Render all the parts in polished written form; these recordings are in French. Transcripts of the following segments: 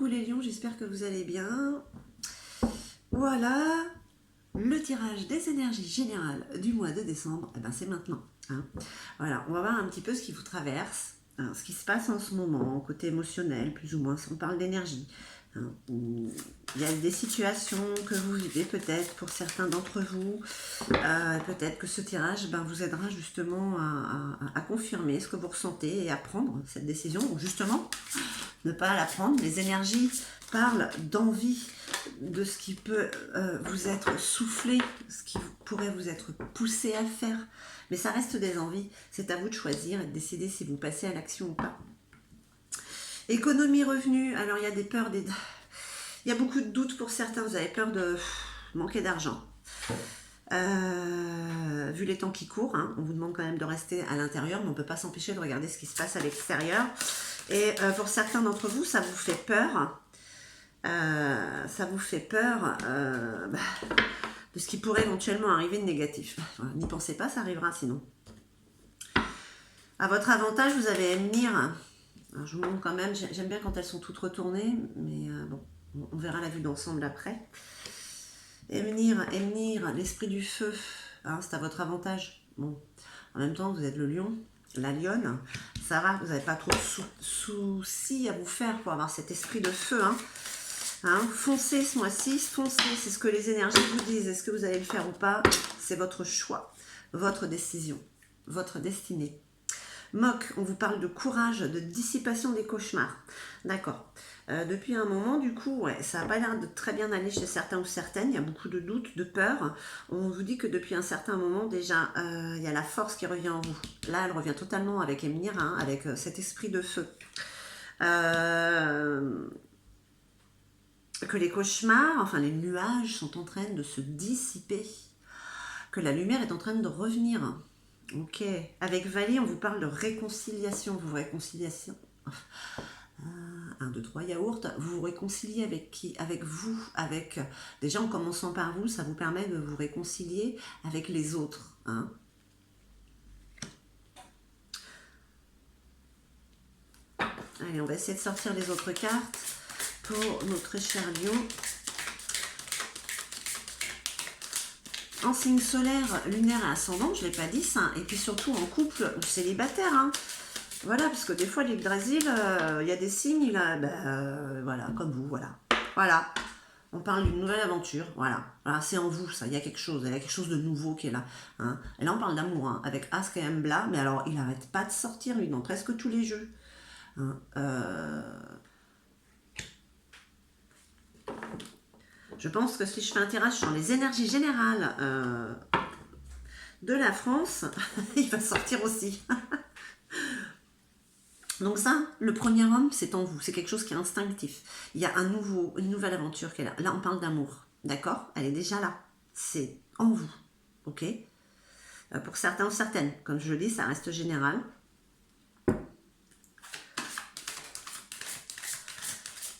Coucou les lions, j'espère que vous allez bien. Voilà, le tirage des énergies générales du mois de décembre, eh ben c'est maintenant. Hein. Voilà, on va voir un petit peu ce qui vous traverse, hein, ce qui se passe en ce moment, côté émotionnel, plus ou moins, si on parle d'énergie. Hein, il y a des situations que vous vivez peut-être pour certains d'entre vous. Peut-être que ce tirage vous aidera justement à confirmer ce que vous ressentez et à prendre cette décision, ou justement ne pas la prendre. Les énergies parlent d'envie, de ce qui peut vous être soufflé, ce qui pourrait vous être poussé à faire. Mais ça reste des envies. C'est à vous de choisir et de décider si vous passez à l'action ou pas. Économie, revenu. Alors il y a des peurs, il y a beaucoup de doutes pour certains. Vous avez peur de manquer d'argent. Vu les temps qui courent, hein, on vous demande quand même de rester à l'intérieur, mais on ne peut pas s'empêcher de regarder ce qui se passe à l'extérieur. Et pour certains d'entre vous, ça vous fait peur. Ça vous fait peur de ce qui pourrait éventuellement arriver de négatif. Voilà, n'y pensez pas, ça arrivera sinon. À votre avantage, vous avez Emnir. Alors, je vous montre quand même, j'aime bien quand elles sont toutes retournées, mais bon, on verra la vue d'ensemble après. Emnir, l'esprit du feu, hein, c'est à votre avantage. Bon, en même temps, vous êtes le lion, la lionne, ça va, vous n'avez pas trop de soucis à vous faire pour avoir cet esprit de feu. Hein, foncez ce mois-ci, foncez, c'est ce que les énergies vous disent. Est-ce que vous allez le faire ou pas? C'est votre choix, votre décision, votre destinée. Moque, on vous parle de courage, de dissipation des cauchemars. D'accord. Depuis un moment, du coup, ouais, ça n'a pas l'air de très bien aller chez certains ou certaines. Il y a beaucoup de doutes, de peurs. On vous dit que depuis un certain moment, déjà, il y a la force qui revient en vous. Là, elle revient totalement avec Emnir, hein, avec cet esprit de feu. Que les cauchemars, enfin les nuages sont en train de se dissiper. Que la lumière est en train de revenir. Ok. Avec Valie, on vous parle de réconciliation. Vous vous réconciliez. 1, 2, 3 yaourts. Vous vous réconciliez avec qui? Avec vous. Avec déjà en commençant par vous, ça vous permet de vous réconcilier avec les autres. Hein. Allez, on va essayer de sortir les autres cartes pour nos très chers lions. En signe solaire, lunaire et ascendant, je ne l'ai pas dit ça. Et puis surtout en couple célibataire. Hein. Voilà, parce que des fois, l'Yggdrasil, il y a des signes, là, voilà, comme vous, voilà. Voilà, on parle d'une nouvelle aventure, voilà. Voilà, c'est en vous, ça, il y a quelque chose de nouveau qui est là. Hein. Et là, on parle d'amour, hein, avec Ask et Embla, mais alors, il n'arrête pas de sortir, lui, dans presque tous les jeux. Hein. Je pense que si je fais un tirage sur les énergies générales de la France, il va sortir aussi. Donc ça, le premier homme, c'est en vous. C'est quelque chose qui est instinctif. Il y a une nouvelle aventure qui est là. Là, on parle d'amour. D'accord? Elle est déjà là. C'est en vous. Ok? Pour certains ou certaines. Comme je le dis, ça reste général.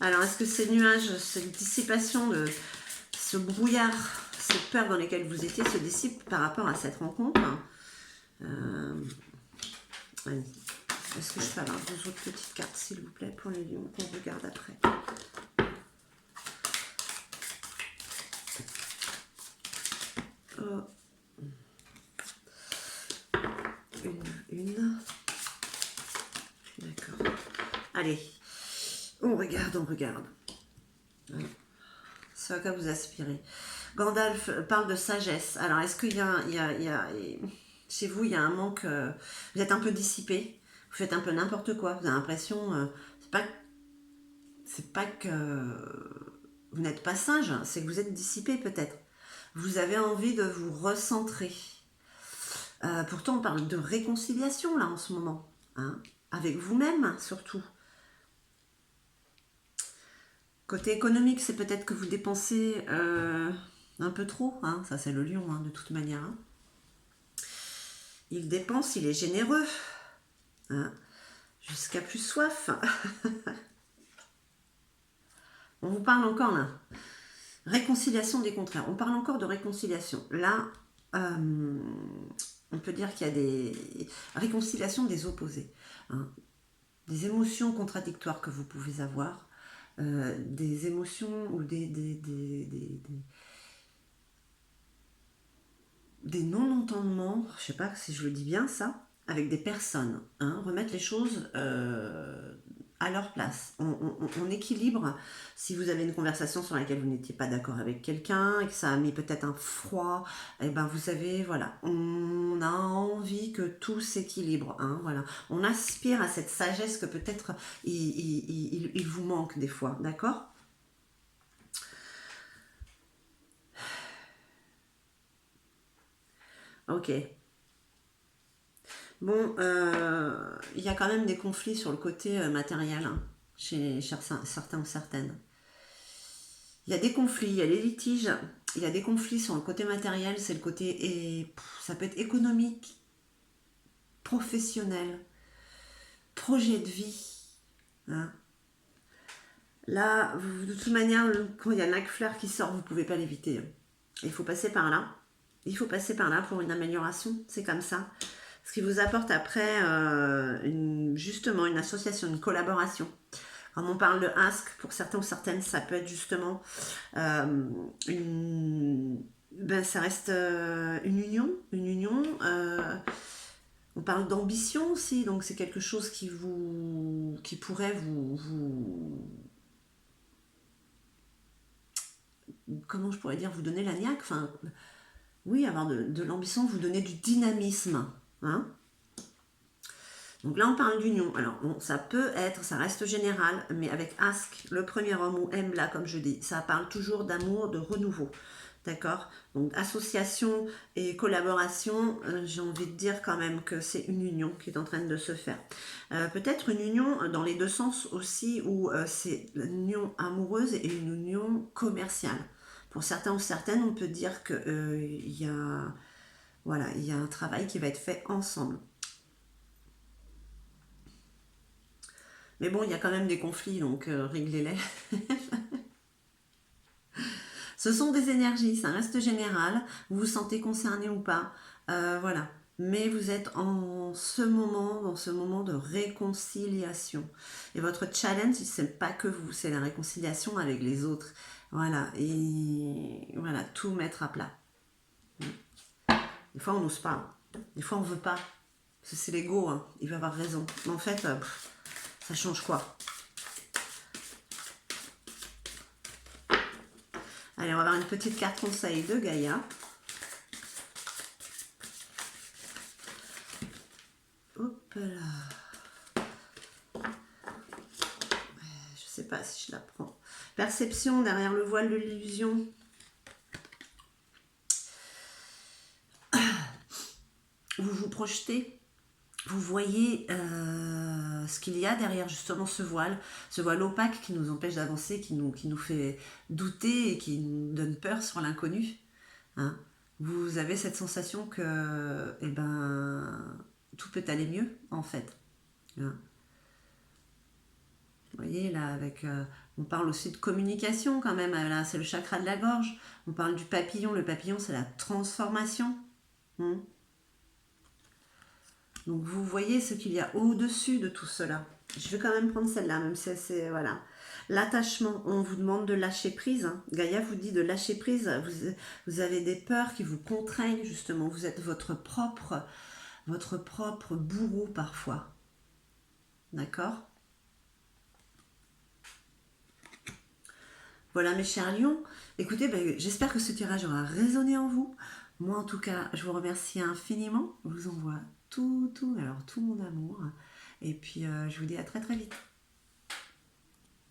Alors, est-ce que ces nuages, cette dissipation de ce brouillard, cette peur dans lesquelles vous étiez se dissipe par rapport à cette rencontre? Allez. Est-ce que je peux avoir 2 autres petites cartes, s'il vous plaît, pour les lions, qu'on regarde après? Oh. Une. D'accord. Allez. On regarde. Ce à quoi vous aspirez. Gandalf parle de sagesse. Alors, est-ce qu'il y a chez vous, il y a un manque, vous êtes un peu dissipé, vous faites un peu n'importe quoi, vous avez l'impression, c'est pas que vous n'êtes pas sage, c'est que vous êtes dissipé peut-être. Vous avez envie de vous recentrer. Pourtant, on parle de réconciliation là en ce moment, hein, avec vous-même surtout. Côté économique, c'est peut-être que vous dépensez un peu trop, hein, ça c'est le lion hein, de toute manière. Hein. Il dépense, il est généreux, hein, jusqu'à plus soif. On vous parle encore là. Réconciliation des contraires. On parle encore de réconciliation. Là, on peut dire qu'il y a des réconciliations des opposés. Hein. Des émotions contradictoires que vous pouvez avoir. des émotions ou des non-entendements, je sais pas si je le dis bien ça, avec des personnes, hein, remettre les choses à leur place. On équilibre. Si vous avez une conversation sur laquelle vous n'étiez pas d'accord avec quelqu'un et que ça a mis peut-être un froid, et ben vous savez, voilà, on a envie que tout s'équilibre, hein, voilà. On aspire à cette sagesse que peut-être il vous manque des fois, d'accord? Ok. Bon, il y a quand même des conflits sur le côté matériel, hein, chez certains ou certaines. Il y a des conflits, il y a les litiges, il y a des conflits sur le côté matériel, c'est le côté, et ça peut être économique, professionnel, projet de vie, hein. Là, de toute manière, quand il y a un fleur qui sort, vous ne pouvez pas l'éviter, hein. Il faut passer par là. Il faut passer par là pour une amélioration, c'est comme ça. Ce qui vous apporte après, justement, une association, une collaboration. Quand on parle de ask, pour certains ou certaines, ça peut être justement ça reste une union, on parle d'ambition aussi, donc c'est quelque chose qui pourrait comment je pourrais dire, vous donner la niaque, enfin, oui, avoir de l'ambition, vous donner du dynamisme, hein. Donc là, on parle d'union. Alors, bon, ça peut être, ça reste général, mais avec ask, le premier homme ou aime là, comme je dis, ça parle toujours d'amour, de renouveau. D'accord? Donc, association et collaboration, j'ai envie de dire quand même que c'est une union qui est en train de se faire. Peut-être une union dans les deux sens aussi, où c'est une union amoureuse et une union commerciale. Pour certains ou certaines, on peut dire que y a, voilà, il y a un travail qui va être fait ensemble. Mais bon, il y a quand même des conflits, donc réglez-les. Ce sont des énergies, ça reste général. Vous vous sentez concerné ou pas, voilà. Mais vous êtes en ce moment, dans ce moment de réconciliation. Et votre challenge, c'est pas que vous, c'est la réconciliation avec les autres. Voilà. Et voilà, tout mettre à plat. Des fois, on n'ose pas. Des fois, on veut pas. Parce que c'est l'ego, hein. Il va avoir raison. Mais en fait, ça change quoi? Allez, on va avoir une petite carte conseil de Gaïa. Hop là. Je sais pas si je la prends. Perception derrière le voile de l'illusion. Vous vous projetez, vous voyez ce qu'il y a derrière justement ce voile opaque qui nous empêche d'avancer, qui nous fait douter et qui nous donne peur sur l'inconnu, hein. Vous avez cette sensation que tout peut aller mieux en fait, hein. Vous voyez là, on parle aussi de communication quand même, là c'est le chakra de la gorge, on parle du papillon, le papillon c'est la transformation, hein. Donc vous voyez ce qu'il y a au-dessus de tout cela. Je vais quand même prendre celle-là, même si c'est voilà. L'attachement, on vous demande de lâcher prise, hein. Gaïa vous dit de lâcher prise. Vous avez des peurs qui vous contraignent justement. Vous êtes votre propre bourreau parfois. D'accord? Voilà mes chers lions. Écoutez, j'espère que ce tirage aura résonné en vous. Moi en tout cas, je vous remercie infiniment. Je vous envoie tout mon amour. Et puis je vous dis à très très vite.